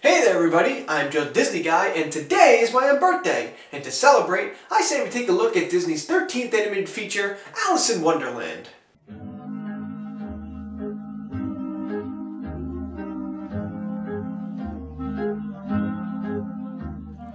Hey there everybody, I'm Joe Disney Guy, and today is my birthday. And to celebrate, I say we take a look at Disney's 13th animated feature, Alice in Wonderland.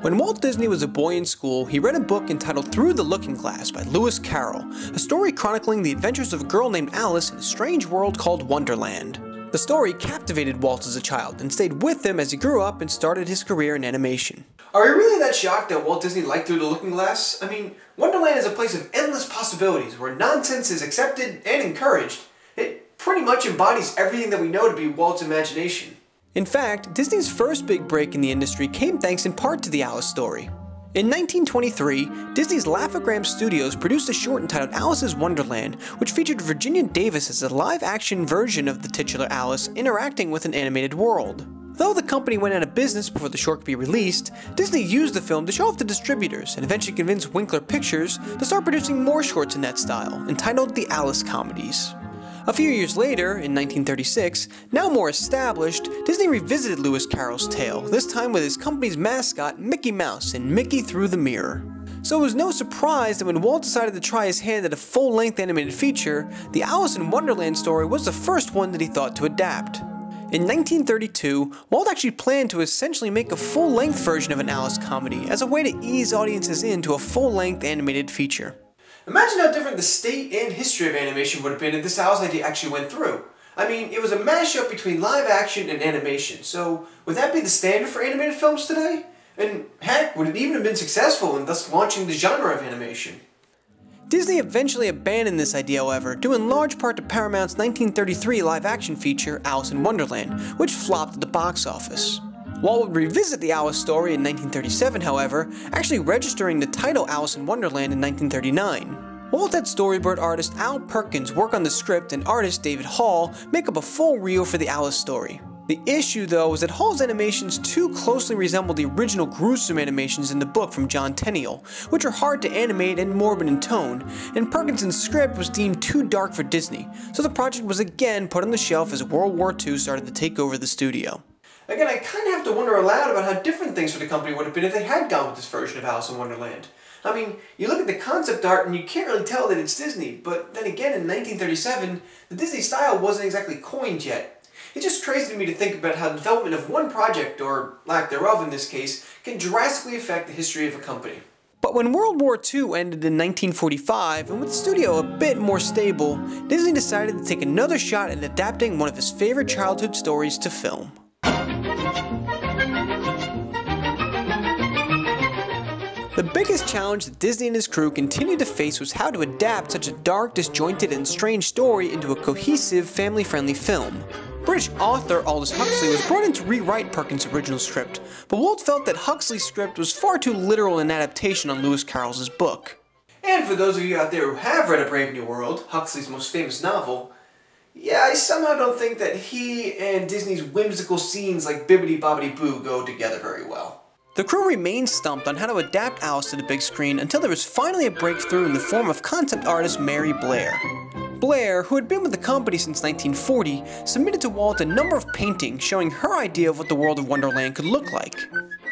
When Walt Disney was a boy in school, he read a book entitled Through the Looking Glass by Lewis Carroll, a story chronicling the adventures of a girl named Alice in a strange world called Wonderland. The story captivated Walt as a child and stayed with him as he grew up and started his career in animation. Are you really that shocked that Walt Disney liked Through the Looking Glass? I mean, Wonderland is a place of endless possibilities where nonsense is accepted and encouraged. It pretty much embodies everything that we know to be Walt's imagination. In fact, Disney's first big break in the industry came thanks in part to the Alice story. In 1923, Disney's Laugh-O-Gram Studios produced a short entitled Alice's Wonderland, which featured Virginia Davis as a live-action version of the titular Alice interacting with an animated world. Though the company went out of business before the short could be released, Disney used the film to show off to distributors and eventually convinced Winkler Pictures to start producing more shorts in that style, entitled the Alice Comedies. A few years later, in 1936, now more established, Disney revisited Lewis Carroll's tale, this time with his company's mascot, Mickey Mouse, in Mickey Through the Mirror. So it was no surprise that when Walt decided to try his hand at a full-length animated feature, the Alice in Wonderland story was the first one that he thought to adapt. In 1932, Walt actually planned to essentially make a full-length version of an Alice comedy as a way to ease audiences into a full-length animated feature. Imagine how different the state and history of animation would have been if this Alice idea actually went through. I mean, it was a mashup between live action and animation, so would that be the standard for animated films today? And heck, would it even have been successful in thus launching the genre of animation? Disney eventually abandoned this idea, however, due in large part to Paramount's 1933 live-action feature, Alice in Wonderland, which flopped at the box office. Walt would revisit the Alice story in 1937, however, actually registering the title Alice in Wonderland in 1939. Walt had storyboard artist Al Perkins work on the script and artist David Hall make up a full reel for the Alice story. The issue, though, was that Hall's animations too closely resembled the original gruesome animations in the book from John Tenniel, which are hard to animate and morbid in tone, and Perkins's script was deemed too dark for Disney, so the project was again put on the shelf as World War II started to take over the studio. Again, I kind of have to wonder aloud about how different things for the company would have been if they had gone with this version of Alice in Wonderland. I mean, you look at the concept art and you can't really tell that it's Disney, but then again in 1937, the Disney style wasn't exactly coined yet. It's just crazy to me to think about how the development of one project, or lack thereof in this case, can drastically affect the history of a company. But when World War II ended in 1945, and with the studio a bit more stable, Disney decided to take another shot at adapting one of his favorite childhood stories to film. The biggest challenge that Disney and his crew continued to face was how to adapt such a dark, disjointed, and strange story into a cohesive, family-friendly film. British author Aldous Huxley was brought in to rewrite Perkins' original script, but Walt felt that Huxley's script was far too literal an adaptation on Lewis Carroll's book. And for those of you out there who have read A Brave New World, Huxley's most famous novel, yeah, I somehow don't think that he and Disney's whimsical scenes like Bibbidi Bobbidi Boo go together very well. The crew remained stumped on how to adapt Alice to the big screen until there was finally a breakthrough in the form of concept artist Mary Blair. Blair, who had been with the company since 1940, submitted to Walt a number of paintings showing her idea of what the world of Wonderland could look like.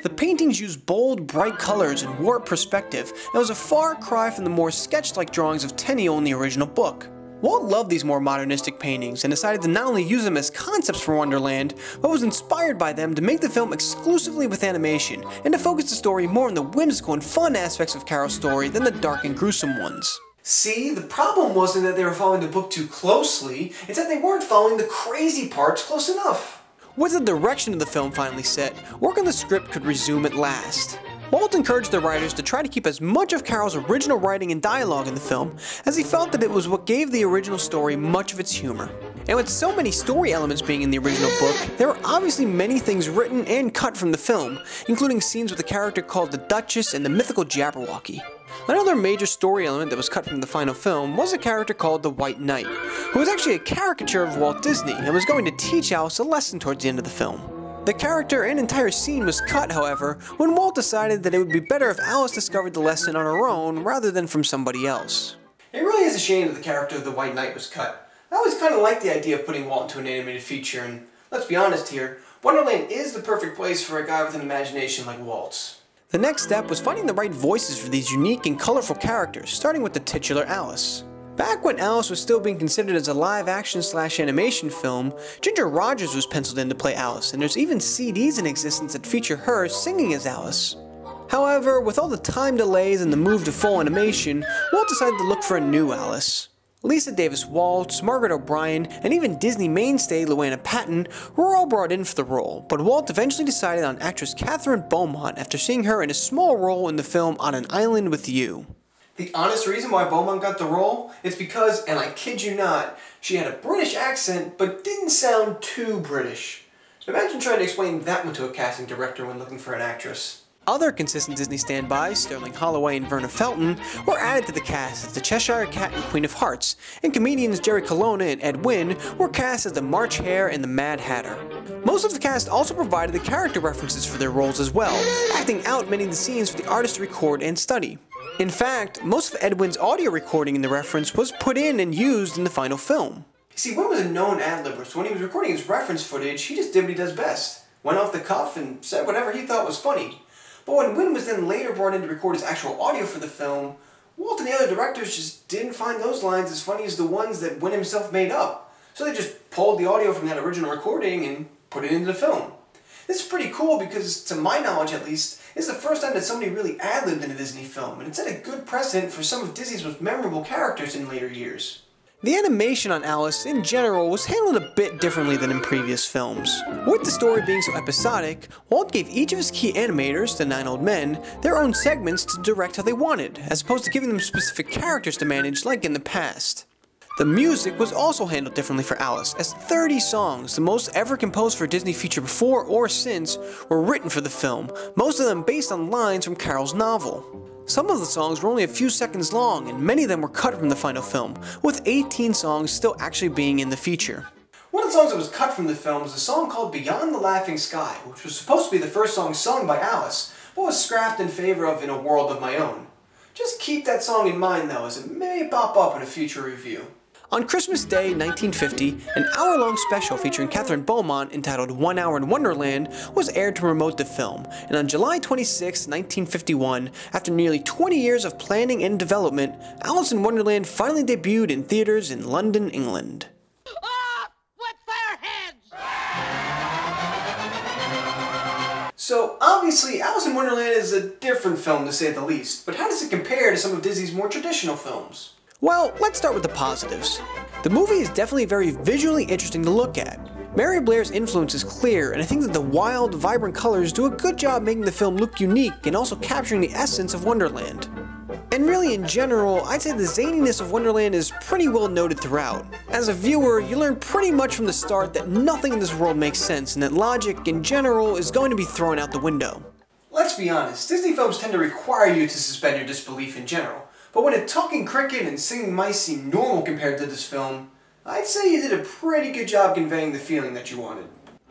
The paintings used bold, bright colors and warped perspective, and was a far cry from the more sketch-like drawings of Tenniel in the original book. Walt loved these more modernistic paintings and decided to not only use them as concepts for Wonderland, but was inspired by them to make the film exclusively with animation and to focus the story more on the whimsical and fun aspects of Carroll's story than the dark and gruesome ones. See, the problem wasn't that they were following the book too closely, it's that they weren't following the crazy parts close enough. With the direction of the film finally set, work on the script could resume at last. Walt encouraged the writers to try to keep as much of Carroll's original writing and dialogue in the film, as he felt that it was what gave the original story much of its humor. And with so many story elements being in the original book, there were obviously many things written and cut from the film, including scenes with a character called the Duchess and the mythical Jabberwocky. Another major story element that was cut from the final film was a character called the White Knight, who was actually a caricature of Walt Disney and was going to teach Alice a lesson towards the end of the film. The character and entire scene was cut, however, when Walt decided that it would be better if Alice discovered the lesson on her own rather than from somebody else. It really is a shame that the character of the White Knight was cut. I always kind of liked the idea of putting Walt into an animated feature, and let's be honest here, Wonderland is the perfect place for a guy with an imagination like Walt's. The next step was finding the right voices for these unique and colorful characters, starting with the titular Alice. Back when Alice was still being considered as a live-action/animation film, Ginger Rogers was penciled in to play Alice, and there's even CDs in existence that feature her singing as Alice. However, with all the time delays and the move to full animation, Walt decided to look for a new Alice. Lisa Davis Waltz, Margaret O'Brien, and even Disney mainstay Luana Patton were all brought in for the role, but Walt eventually decided on actress Catherine Beaumont after seeing her in a small role in the film On an Island with You. The honest reason why Beaumont got the role is because, and I kid you not, she had a British accent but didn't sound too British. Imagine trying to explain that one to a casting director when looking for an actress. Other consistent Disney standbys, Sterling Holloway and Verna Felton, were added to the cast as the Cheshire Cat and Queen of Hearts, and comedians Jerry Colonna and Ed Wynn were cast as the March Hare and the Mad Hatter. Most of the cast also provided the character references for their roles as well, acting out many of the scenes for the artist to record and study. In fact, most of Ed Wynn's audio recording in the reference was put in and used in the final film. You see, Wynn was a known ad-libber, so when he was recording his reference footage, he just did what he does best. Went off the cuff and said whatever he thought was funny. But when Wynn was then later brought in to record his actual audio for the film, Walt and the other directors just didn't find those lines as funny as the ones that Wynn himself made up. So they just pulled the audio from that original recording and put it into the film. This is pretty cool because, to my knowledge at least, it's the first time that somebody really ad-libbed in a Disney film, and it set a good precedent for some of Disney's most memorable characters in later years. The animation on Alice, in general, was handled a bit differently than in previous films. With the story being so episodic, Walt gave each of his key animators, the 9 old men, their own segments to direct how they wanted, as opposed to giving them specific characters to manage like in the past. The music was also handled differently for Alice, as 30 songs, the most ever composed for a Disney feature before or since, were written for the film, most of them based on lines from Carol's novel. Some of the songs were only a few seconds long, and many of them were cut from the final film, with 18 songs still actually being in the feature. One of the songs that was cut from the film was a song called Beyond the Laughing Sky, which was supposed to be the first song sung by Alice, but was scrapped in favor of In a World of My Own. Just keep that song in mind though, as it may pop up in a future review. On Christmas Day 1950, an hour-long special featuring Catherine Beaumont entitled 1 Hour in Wonderland was aired to promote the film, and on July 26, 1951, after nearly 20 years of planning and development, Alice in Wonderland finally debuted in theaters in London, England. With their heads! So, obviously, Alice in Wonderland is a different film to say the least, but how does it compare to some of Disney's more traditional films? Well, let's start with the positives. The movie is definitely very visually interesting to look at. Mary Blair's influence is clear, and I think that the wild, vibrant colors do a good job making the film look unique and also capturing the essence of Wonderland. And really in general, I'd say the zaniness of Wonderland is pretty well noted throughout. As a viewer, you learn pretty much from the start that nothing in this world makes sense and that logic, in general, is going to be thrown out the window. Let's be honest, Disney films tend to require you to suspend your disbelief in general. But when a talking cricket and singing mice seem normal compared to this film, I'd say you did a pretty good job conveying the feeling that you wanted.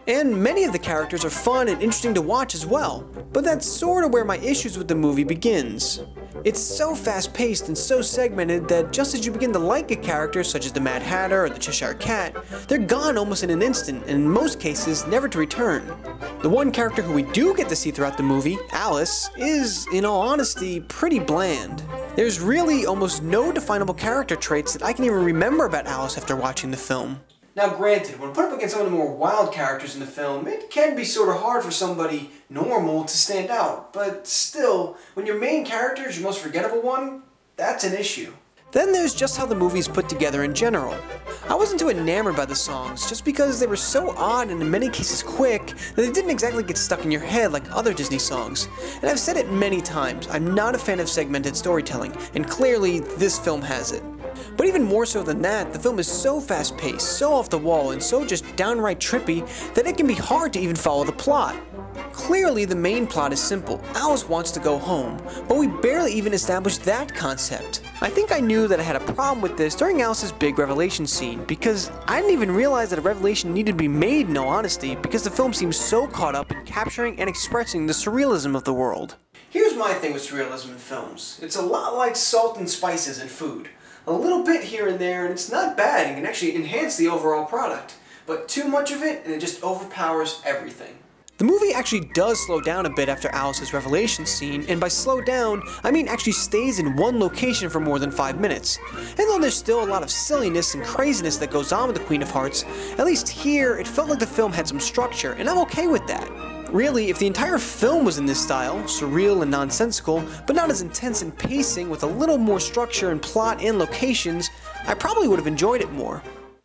And many of the characters are fun and interesting to watch as well, but that's sort of where my issues with the movie begins. It's so fast-paced and so segmented that just as you begin to like a character such as the Mad Hatter or the Cheshire Cat, they're gone almost in an instant, and in most cases, never to return. The one character who we do get to see throughout the movie, Alice, is, in all honesty, pretty bland. There's really almost no definable character traits that I can even remember about Alice after watching the film. Now granted, when put up against some of the more wild characters in the film, it can be sort of hard for somebody normal to stand out, but still, when your main character is your most forgettable one, that's an issue. Then there's just how the movie is put together in general. I wasn't too enamored by the songs, just because they were so odd and in many cases quick that they didn't exactly get stuck in your head like other Disney songs. And I've said it many times, I'm not a fan of segmented storytelling, and clearly this film has it. But even more so than that, the film is so fast-paced, so off the wall, and so just downright trippy that it can be hard to even follow the plot. Clearly the main plot is simple, Alice wants to go home, but we barely even established that concept. I think I knew that I had a problem with this during Alice's big revelation scene, because I didn't even realize that a revelation needed to be made in all honesty, because the film seems so caught up in capturing and expressing the surrealism of the world. Here's my thing with surrealism in films. It's a lot like salt and spices in food. A little bit here and there, and it's not bad and can actually enhance the overall product. but too much of it and it just overpowers everything. The movie actually does slow down a bit after Alice's revelation scene, and by slow down, I mean actually stays in one location for more than 5 minutes. And though there's still a lot of silliness and craziness that goes on with the Queen of Hearts, at least here it felt like the film had some structure, and I'm okay with that. Really, if the entire film was in this style, surreal and nonsensical, but not as intense in pacing with a little more structure and plot and locations, I probably would have enjoyed it more.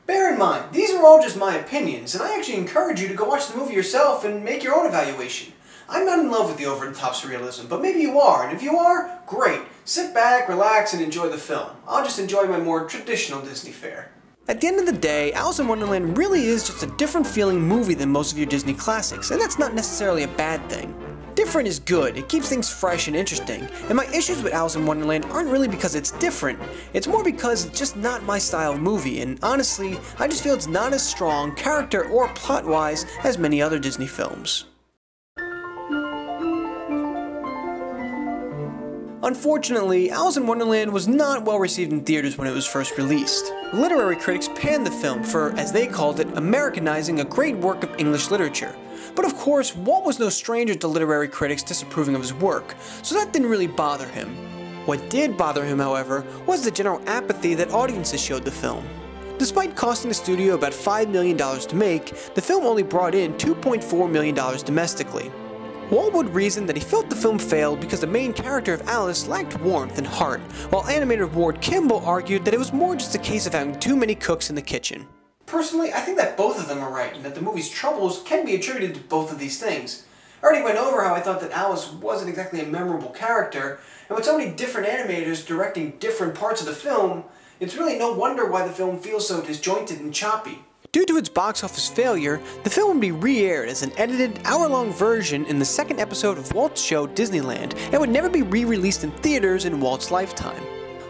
Bear in mind, these are all just my opinions, and I actually encourage you to go watch the movie yourself and make your own evaluation. I'm not in love with the over-the-top surrealism, but maybe you are, and if you are, great. Sit back, relax, and enjoy the film. I'll just enjoy my more traditional Disney fare. At the end of the day, Alice in Wonderland really is just a different feeling movie than most of your Disney classics, and that's not necessarily a bad thing. Different is good, it keeps things fresh and interesting, and my issues with Alice in Wonderland aren't really because it's different, it's more because it's just not my style of movie, and honestly, I just feel it's not as strong, character or plot-wise, as many other Disney films. Unfortunately, Alice in Wonderland was not well received in theaters when it was first released. Literary critics panned the film for, as they called it, Americanizing a great work of English literature. But of course, Walt was no stranger to literary critics disapproving of his work, so that didn't really bother him. What did bother him, however, was the general apathy that audiences showed the film. Despite costing the studio about $5 million to make, the film only brought in $2.4 million domestically. Walt would reason that he felt the film failed because the main character of Alice lacked warmth and heart, while animator Ward Kimball argued that it was more just a case of having too many cooks in the kitchen. Personally, I think that both of them are right, and that the movie's troubles can be attributed to both of these things. I already went over how I thought that Alice wasn't exactly a memorable character, and with so many different animators directing different parts of the film, it's really no wonder why the film feels so disjointed and choppy. Due to its box office failure, the film would be re-aired as an edited, hour-long version in the second episode of Walt's show Disneyland, and would never be re-released in theaters in Walt's lifetime.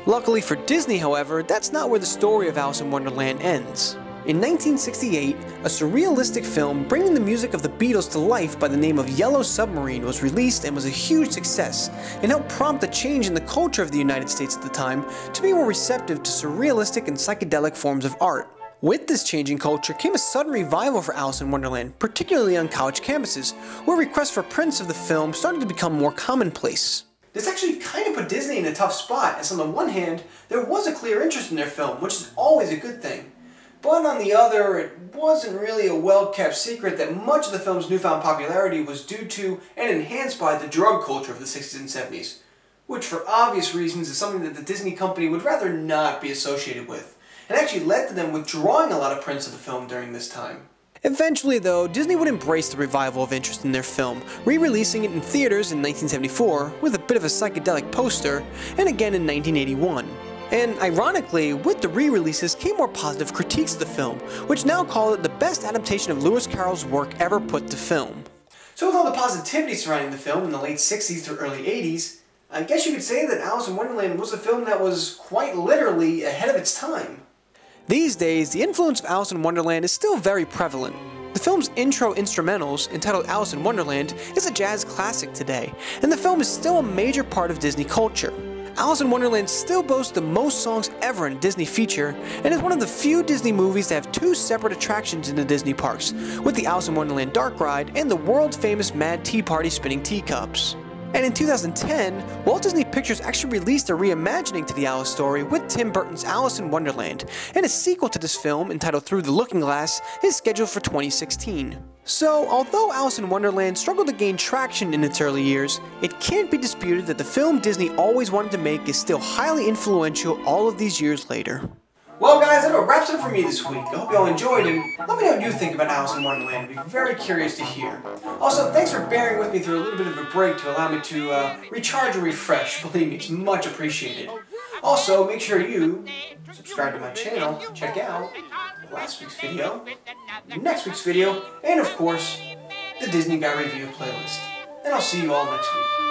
Luckily for Disney, however, that's not where the story of Alice in Wonderland ends. In 1968, a surrealistic film bringing the music of the Beatles to life by the name of Yellow Submarine was released and was a huge success, and helped prompt a change in the culture of the United States at the time to be more receptive to surrealistic and psychedelic forms of art. With this changing culture came a sudden revival for Alice in Wonderland, particularly on college campuses, where requests for prints of the film started to become more commonplace. This actually kind of put Disney in a tough spot, as on the one hand, there was a clear interest in their film, which is always a good thing. But on the other, it wasn't really a well-kept secret that much of the film's newfound popularity was due to and enhanced by the drug culture of the 60s and 70s, which for obvious reasons is something that the Disney company would rather not be associated with, and actually led to them withdrawing a lot of prints of the film during this time. Eventually though, Disney would embrace the revival of interest in their film, re-releasing it in theaters in 1974 with a bit of a psychedelic poster, and again in 1981. And ironically, with the re-releases came more positive critiques of the film, which now call it the best adaptation of Lewis Carroll's work ever put to film. So with all the positivity surrounding the film in the late 60s through early 80s, I guess you could say that Alice in Wonderland was a film that was quite literally ahead of its time. These days, the influence of Alice in Wonderland is still very prevalent. The film's intro instrumentals, entitled Alice in Wonderland, is a jazz classic today, and the film is still a major part of Disney culture. Alice in Wonderland still boasts the most songs ever in a Disney feature, and is one of the few Disney movies to have two separate attractions in the Disney parks, with the Alice in Wonderland Dark Ride and the world-famous Mad Tea Party spinning teacups. And in 2010, Walt Disney Pictures actually released a reimagining to the Alice story with Tim Burton's Alice in Wonderland, and a sequel to this film, entitled Through the Looking Glass, is scheduled for 2016. So, although Alice in Wonderland struggled to gain traction in its early years, it can't be disputed that the film Disney always wanted to make is still highly influential all of these years later. Well guys, that wraps it up for me this week. I hope you all enjoyed, and let me know what you think about Alice in Wonderland. I'd be very curious to hear. Also, thanks for bearing with me through a little bit of a break to allow me to recharge and refresh. Believe me, it's much appreciated. Also, make sure you subscribe to my channel, check out last week's video, next week's video, and of course, the Disney Guy Review playlist. And I'll see you all next week.